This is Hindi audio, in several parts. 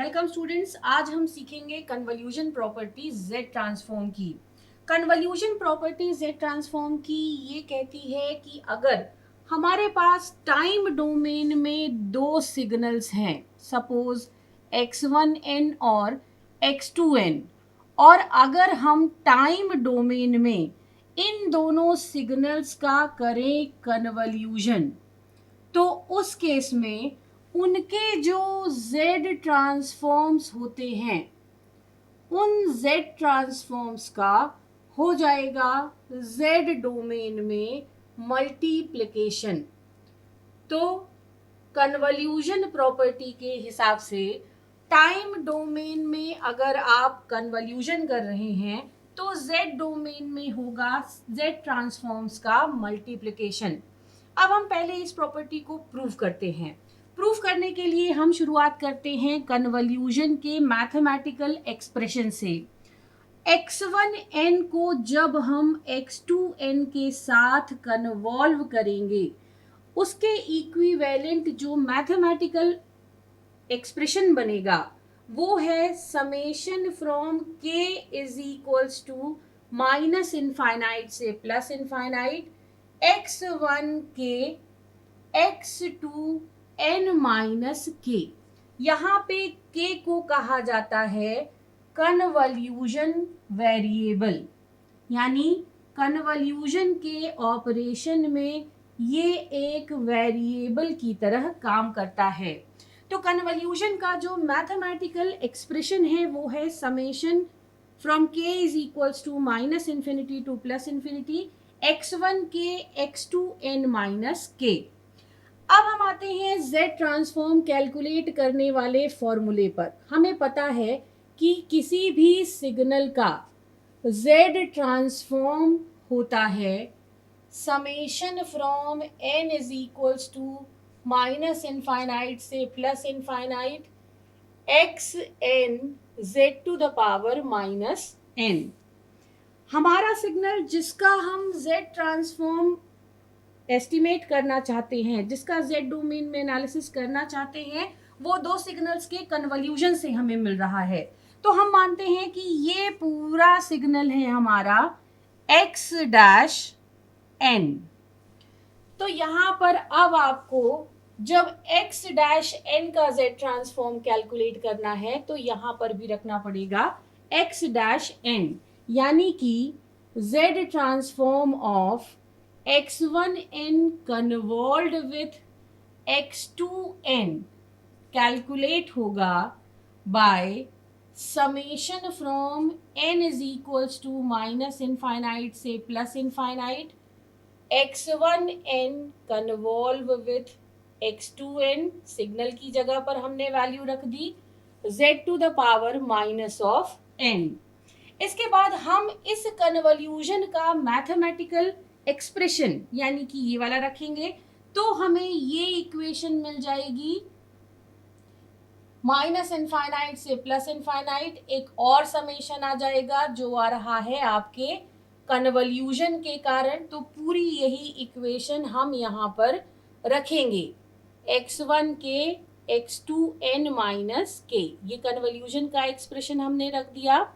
Welcome students. आज हम सीखेंगे कन्वोल्यूशन प्रॉपर्टी जेड ट्रांसफॉर्म की। कन्वोल्यूशन प्रॉपर्टी जेड ट्रांसफॉर्म की ये कहती है कि अगर हमारे पास टाइम डोमेन में दो सिग्नल्स हैं, सपोज x1n और x2n, और अगर हम टाइम डोमेन में इन दोनों सिग्नल्स का करें कन्वोल्यूशन, तो उस केस में उनके जो z ट्रांसफॉर्म्स होते हैं उन z ट्रांसफॉर्म्स का हो जाएगा z डोमेन में मल्टीप्लिकेशन। तो कन्वोल्यूशन प्रॉपर्टी के हिसाब से टाइम डोमेन में अगर आप कन्वोल्यूशन कर रहे हैं तो z डोमेन में होगा z ट्रांसफॉर्म्स का मल्टीप्लिकेशन। अब हम पहले इस प्रॉपर्टी को प्रूव करते हैं। प्रूफ करने के लिए हम शुरुआत करते हैं कन्वोल्यूशन के मैथमेटिकल एक्सप्रेशन से। x1n को जब हम x2n के साथ कन्वॉल्व करेंगे, उसके इक्विवेलेंट जो मैथमेटिकल एक्सप्रेशन बनेगा वो है summation from k is equals to minus infinite से प्लस इनफाइनाइट x1 के x2n माइनस k। यहाँ पे k को कहा जाता है कन्वोल्यूशन वेरिएबल, यानी कन्वोल्यूशन के ऑपरेशन में ये एक वेरिएबल की तरह काम करता है। तो कन्वोल्यूशन का जो मैथमेटिकल एक्सप्रेशन है वो है summation from k is equals to minus infinity to plus infinity x1 के x2n माइनस k। अब हम आते हैं z ट्रांसफॉर्म कैलकुलेट करने वाले फॉर्मूले पर। हमें पता है कि किसी भी सिग्नल का z ट्रांसफॉर्म होता है summation from n is equals to minus infinite से plus infinite x n z to the power minus n। हमारा सिग्नल जिसका हम z ट्रांसफॉर्म एस्टिमेट करना चाहते हैं, जिसका z डोमेन में एनालिसिस करना चाहते हैं, वो दो सिग्नल्स के कन्वोल्यूशन से हमें मिल रहा है। तो हम मानते हैं कि ये पूरा सिग्नल है हमारा x डैश n। तो यहाँ पर अब आपको जब x डैश n का z ट्रांसफॉर्म कैलकुलेट करना है तो यहाँ पर भी रखना पड़ेगा x डैश n, यानी कि z transform of x1n convolved with x2n calculate होगा by summation from n is equals to minus infinite से plus infinite x1n convolve with x2n, signal की जगह पर हमने वैल्यू रख दी z to the power minus of n। इसके बाद हम इस कन्वोल्यूशन का मैथमेटिकल एक्सप्रेशन यानी कि ये वाला रखेंगे तो हमें ये इक्वेशन मिल जाएगी माइनस इनफाइनाइट से प्लस इनफाइनाइट, एक और समेशन आ जाएगा जो आ रहा है आपके कन्वोल्यूशन के कारण। तो पूरी यही इक्वेशन हम यहाँ पर रखेंगे x1 के x2n माइनस k। ये कन्वोल्यूशन का एक्सप्रेशन हमने रख दिया।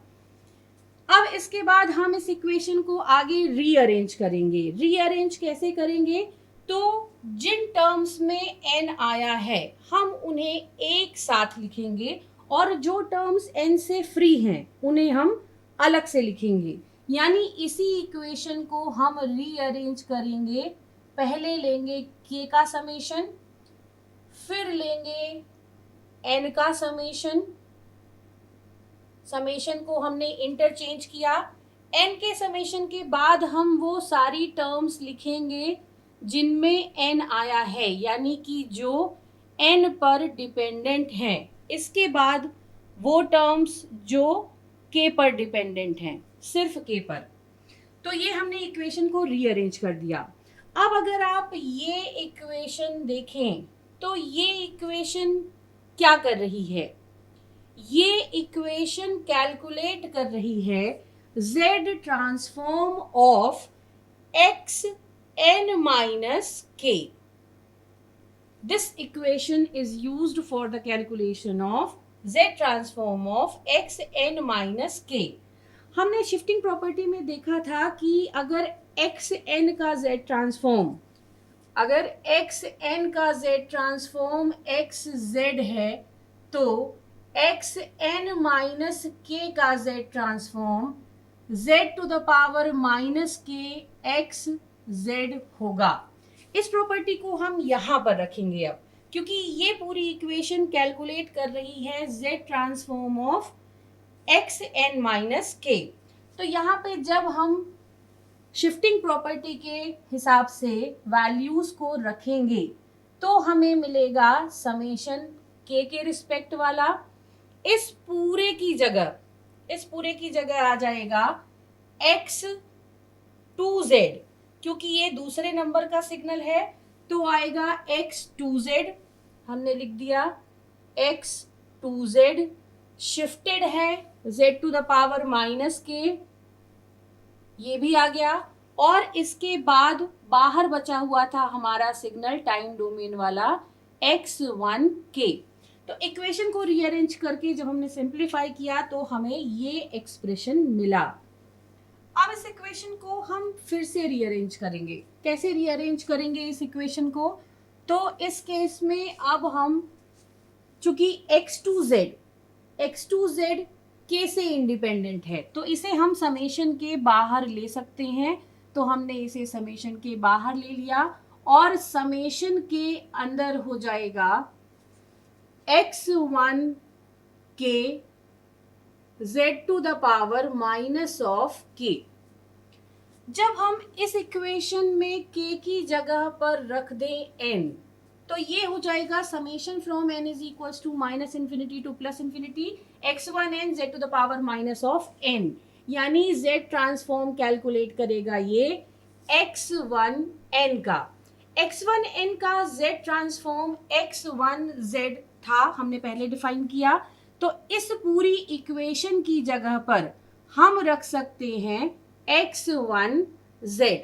अब इसके बाद हम इस इक्वेशन को आगे रीअरेंज करेंगे। रीअरेंज कैसे करेंगे? तो जिन टर्म्स में n आया है हम उन्हें एक साथ लिखेंगे और जो टर्म्स n से फ्री हैं उन्हें हम अलग से लिखेंगे। यानी इसी इक्वेशन को हम रीअरेंज करेंगे। पहले लेंगे k का समेशन, फिर लेंगे n का समेशन, समेशन को हमने इंटरचेंज किया। n के समेशन के बाद हम वो सारी टर्म्स लिखेंगे जिनमें n आया है, यानी कि जो n पर डिपेंडेंट हैं। इसके बाद वो टर्म्स जो k पर डिपेंडेंट हैं, सिर्फ k पर। तो ये हमने इक्वेशन को रीअरेंज कर दिया। अब अगर आप ये इक्वेशन देखें तो ये इक्वेशन क्या कर रही है? ये इक्वेशन कैलकुलेट कर रही है z transform of x n minus k. This equation is used for the calculation of z transform of X N minus K. हमने शिफ्टिंग प्रॉपर्टी में देखा था कि अगर एक्स एन का z ट्रांसफॉर्म, अगर एक्स एन का z ट्रांसफॉर्म एक्स जेड है तो एक्स एन माइनस के का z transform z to the power minus K X Z होगा। इस प्रॉपर्टी को हम यहाँ पर रखेंगे अब, क्योंकि ये पूरी इक्वेशन कैलकुलेट कर रही है z transform of X N minus K. तो यहाँ पे जब हम शिफ्टिंग प्रॉपर्टी के हिसाब से वैल्यूज को रखेंगे तो हमें मिलेगा समेशन के रिस्पेक्ट वाला, इस पूरे की जगह आ जाएगा x टू जेड, क्योंकि ये दूसरे नंबर का सिग्नल है तो आएगा x टू जेड, हमने लिख दिया x टू जेड, शिफ्टेड है z to the power minus K, ये भी आ गया। और इसके बाद बाहर बचा हुआ था हमारा सिग्नल टाइम डोमेन वाला x1 के। तो इक्वेशन को रीअरेंज करके जब हमने सिंप्लीफाई किया तो हमें ये एक्सप्रेशन मिला। अब इस इक्वेशन को हम फिर से रीअरेंज करेंगे। कैसे रीअरेंज करेंगे इस इक्वेशन को? तो इस केस में अब हम चूंकि x टू जेड के से इंडिपेंडेंट है तो इसे हम समेशन के बाहर ले सकते हैं, तो हमने इसे समेशन के बाहर ले लिया और समेशन के अंदर हो जाएगा x1 K z to the power minus of k। जब हम इस इक्वेशन में k की जगह पर रख दें n तो ये हो जाएगा summation from n is equals to minus infinity to plus infinity x1n z to the power minus of n, यानी z ट्रांसफॉर्म कैलकुलेट करेगा ये x1n का z ट्रांसफॉर्म x1z था, हमने पहले डिफाइन किया। तो इस पूरी इक्वेशन की जगह पर हम रख सकते हैं x1z,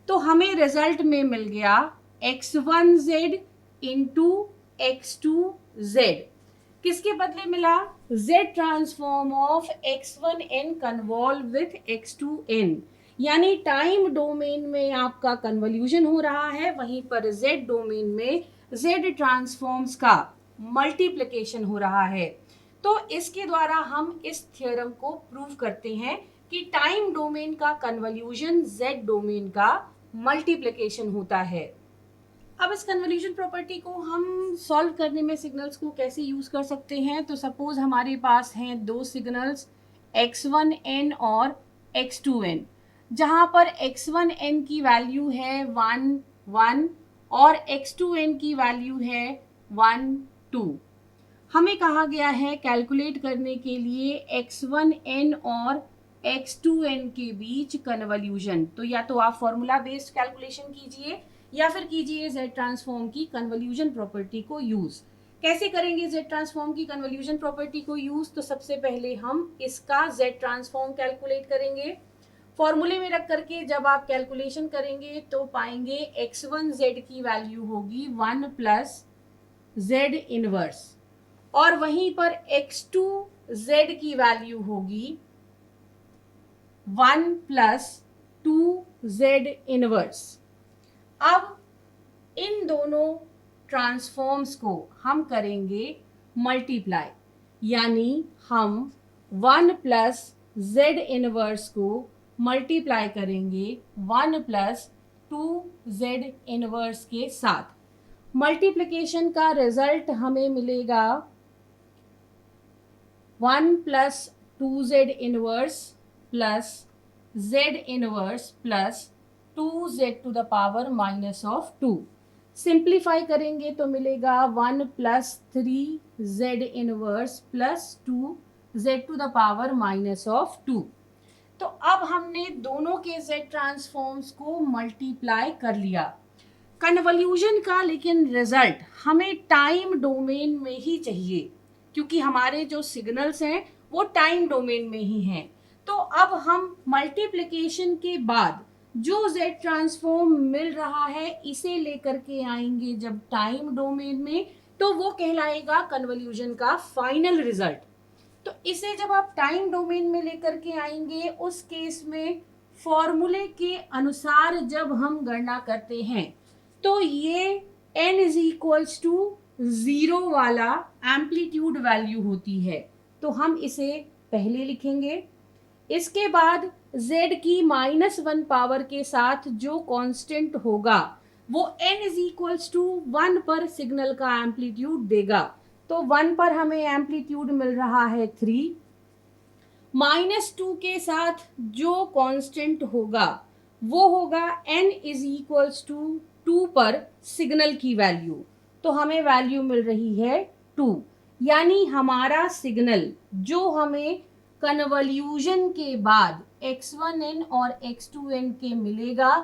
तो हमें रिजल्ट में मिल गया x1z इंटू x2z। किसके बदले मिला? z transform of x1n convolve with x2n, यानी टाइम डोमेन में आपका कन्वोल्यूशन हो रहा है, वहीं पर z डोमेन में z ट्रांसफॉर्म्स का मल्टीप्लिकेशन हो रहा है। तो इसके द्वारा हम इस थ्योरम को प्रूव करते हैं कि टाइम डोमेन का कन्वोल्यूशन z डोमेन का मल्टीप्लिकेशन होता है। अब इस कन्वोल्यूशन प्रॉपर्टी को हम सॉल्व करने में सिग्नल्स को कैसे यूज कर सकते हैं? तो सपोज हमारे पास हैं दो सिग्नल्स x1n और x2n, जहां पर x1n की वैल्यू है 1 1 और x2n की वैल्यू है 1 2। हमें कहा गया है कैलकुलेट करने के लिए x1n और x2n के बीच कन्वोल्यूशन। तो या तो आप फॉर्मूला बेस्ड कैलकुलेशन कीजिए या फिर कीजिए z ट्रांसफॉर्म की कन्वोल्यूशन प्रॉपर्टी को यूज। कैसे करेंगे z ट्रांसफॉर्म की कन्वोल्यूशन प्रॉपर्टी को यूज? तो सबसे पहले हम इसका z ट्रांसफॉर्म कैलकुलेट करेंगे। फॉर्मूले में रख करके जब आप कैलकुलेशन करेंगे तो पाएंगे x1z की वैल्यू होगी 1 प्लस z इनवर्स, और वहीं पर x2z की वैल्यू होगी 1 प्लस 2z इनवर्स। अब इन दोनों ट्रांसफॉर्म्स को हम करेंगे मल्टीप्लाई, यानी हम 1 प्लस z इनवर्स को मल्टीप्लाई करेंगे 1 प्लस 2z इनवर्स के साथ। मल्टीप्लिकेशन का रिजल्ट हमें मिलेगा 1 plus 2z inverse plus z inverse plus 2z to the power minus of 2। Simplify करेंगे तो मिलेगा 1 plus 3z inverse plus 2z to the power minus of 2। तो अब हमने दोनों के z ट्रांसफॉर्म्स को मल्टीप्लाई कर लिया कन्वोल्यूशन का, लेकिन रिजल्ट हमें टाइम डोमेन में ही चाहिए क्योंकि हमारे जो सिग्नल्स हैं वो टाइम डोमेन में ही हैं। तो अब हम मल्टीप्लिकेशन के बाद जो z ट्रांसफॉर्म मिल रहा है इसे लेकर के आएंगे जब टाइम डोमेन में, तो वो कहलाएगा कन्वोल्यूशन का फाइनल रिजल्ट। तो इसे जब आप टाइम डोमेन में लेकर के आएंगे, उस केस में फॉर्मूले के अनुसार जब हम गणना करते हैं तो ये n इज इक्वल्स टू 0 वाला एम्पलीट्यूड वैल्यू होती है, तो हम इसे पहले लिखेंगे। इसके बाद z की -1 पावर के साथ जो कांस्टेंट होगा वो n इज इक्वल्स टू 1 पर सिग्नल का एम्पलीट्यूड देगा। तो 1 पर हमें एम्पलीट्यूड मिल रहा है 3, -2 के साथ जो कांस्टेंट होगा वो होगा n इज इक्वल्स टू 2 पर सिग्नल की वैल्यू, तो हमें वैल्यू मिल रही है 2। यानी हमारा सिग्नल जो हमें कन्वोल्यूशन के बाद x1n और x2n के मिलेगा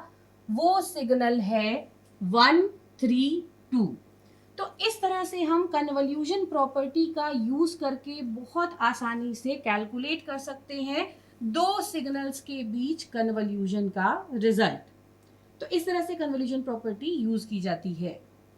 वो सिग्नल है 1 3 2। तो इस तरह से हम कन्वोल्यूशन प्रॉपर्टी का यूज करके बहुत आसानी से कैलकुलेट कर सकते हैं दो सिग्नल्स के बीच कन्वोल्यूशन का रिजल्ट। तो इस तरह से कन्वोल्यूशन प्रॉपर्टी यूज की जाती है।